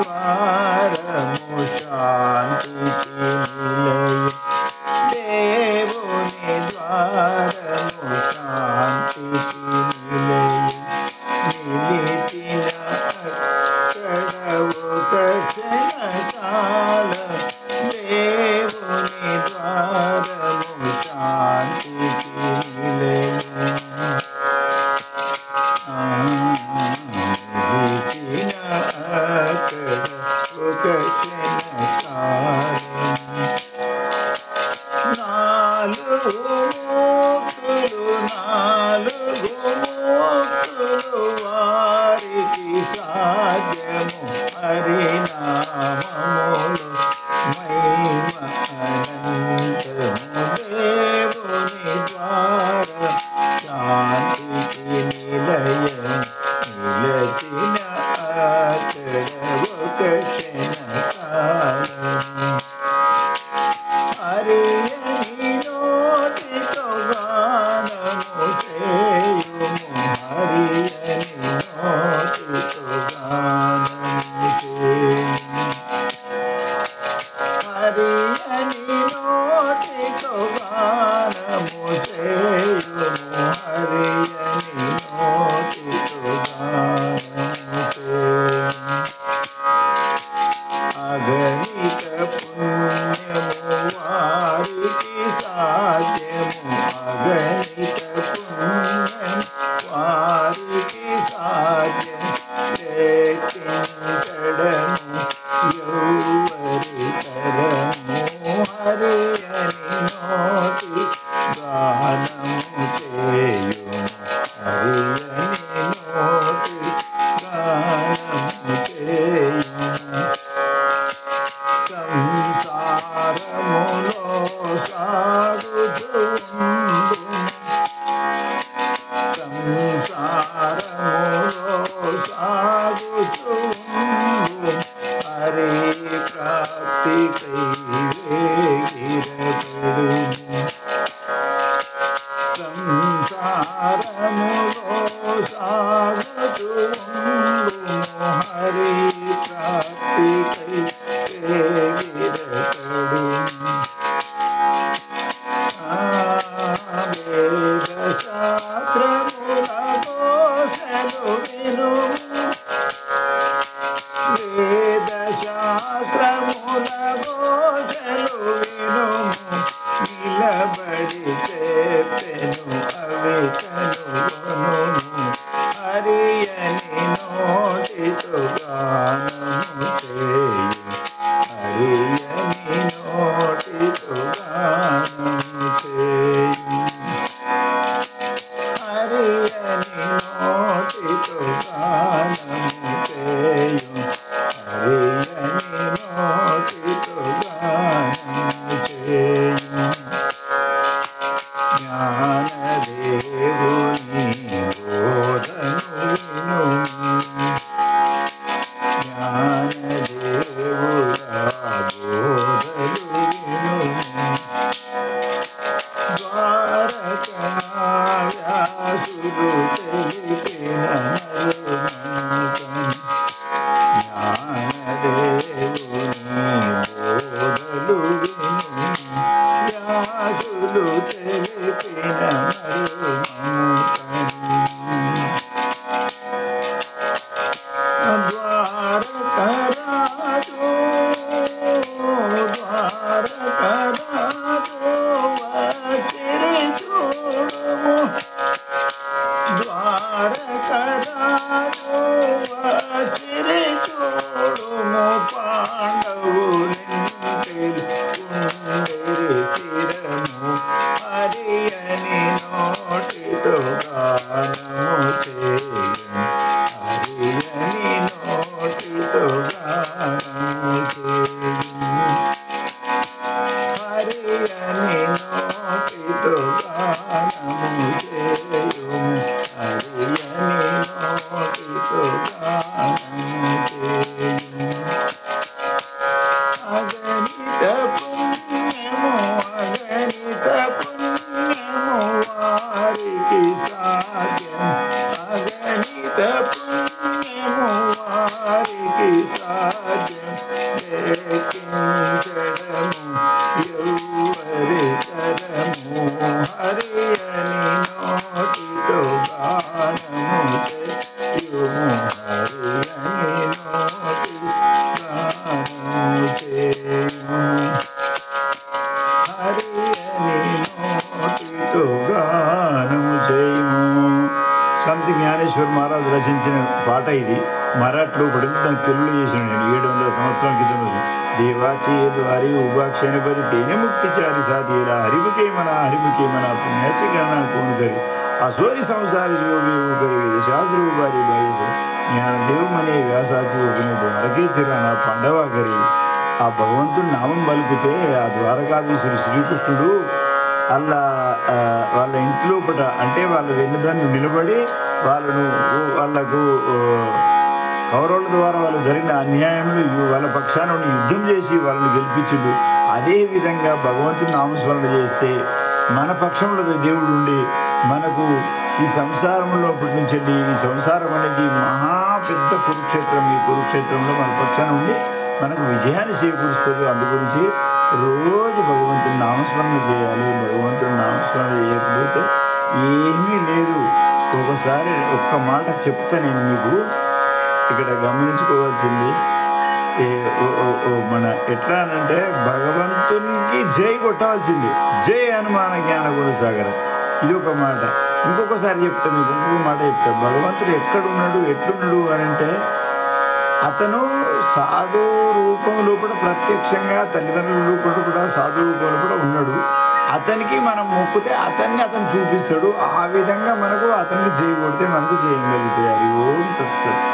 ద్వారము శాంతికి నిలయం దేవుని ద్వారము శాంతికి నిలయం నిలిచిన అక్కడ ఒక క్షణకాలం దేవుని ద్వారము శాంతికి నిలయం నిలిచిన అక్కడ ఒక క్షణకాలం నాలుగు మూర్తులు వారికి సాధ్యము హరినామములు మహిమ అనంతము దేవుని ద్వారా శాంతికి నిలయం నిలచిన అక్కడ ఒక క్షణకాలం హరియని నోటితో గానము చేయుము హరియని నోటితో గానము చేయుము హరియని నోటితో గానము చేయుము హరియని నోటితో గానము చేయుము అగణిత పుణ్యము వారికి సాధ్యము అగణిత పుణ్యం వారికి సాధ్యం లెక్కించడము ఎవరి తరము హరియని నోటి గానము చేయుము హరియని నోటి గానము చేయుము సంసారములో సాగుతుందును సంసారములో సాగుతుందును భాగ్యం లేఖించడము ఎవరి తరము హరి అని నోటితో గానము చేయుము హరి అని నోటి గానము చేయుము హరి అని నోటితో గానము చేయుము. సంత జ్ఞానేశ్వర మహారాజు రచించిన పాట ఇది. మరాఠీలో పడింది, దాన్ని తెలుగులో చేసిన నేను 700 సంవత్సరాల క్రితం. దేవాచే ద్వారి ఉభాక్షణ పరి తేనె ముక్తి చారి సాధీరా హరిముఖే మన పుణ్యాచరణ కోను కరి అసోరి సంసారి జోగి కరి శాస్త్ర బారి బాయి జ్ఞానదేవు మనే వ్యాసాచి ద్వారకే చిరాన పండవ కరి. ఆ భగవంతుని నామం పలికితే ఆ ద్వారకాధీశుడు శ్రీకృష్ణుడు అలా వాళ్ళ ఇంట్లో పట అంటే వాళ్ళ వెన్నుదాన్ని నిలబడి వాళ్ళకు కౌరవుల ద్వారా వాళ్ళు జరిగిన అన్యాయంలో వాళ్ళ పక్షాన యుద్ధం చేసి వాళ్ళని గెలిపించుడు. అదేవిధంగా భగవంతుని నామస్మరణ చేస్తే మన పక్షంలో దేవుడు ఉండి మనకు ఈ సంసారంలో నుంచి ఈ సంసారం అనేది మహా పెద్ద కురుక్షేత్రం. ఈ కురుక్షేత్రంలో మన పక్షాన ఉండి మనకు విజయాన్ని చేకూరుస్తుంది. అందుగురించి రోజు భగవంతుని నామస్మరణ చేయాలి. భగవంతుని నామస్మరణ చేయకపోతే ఏమీ లేదు. ఒకసారి ఒక్క మాట చెప్తా నేను మీకు. ఇక్కడ గమనించుకోవాల్సింది మన ఎట్లా అనంటే భగవంతునికి జై కొట్టవలసింది. జై హనుమాన జ్ఞాన గుణసాగర. ఇది ఒక మాట. ఇంకొకసారి చెప్తా మీకు, ఇంకొక మాట చెప్తా. భగవంతుడు ఎక్కడున్నాడు ఎట్లున్నాడు అని అంటే అతను సాధు రూపంలో కూడా ప్రత్యక్షంగా తల్లిదండ్రుల రూపంలో కూడా సాధు రూపంలో కూడా ఉన్నాడు. అతనికి మనం మొక్కితే అతను చూపిస్తాడు. ఆ విధంగా మనకు అతన్ని చేయగొడితే మనకు చేయగలుగుతాయి. అది ఓం తత్సత్.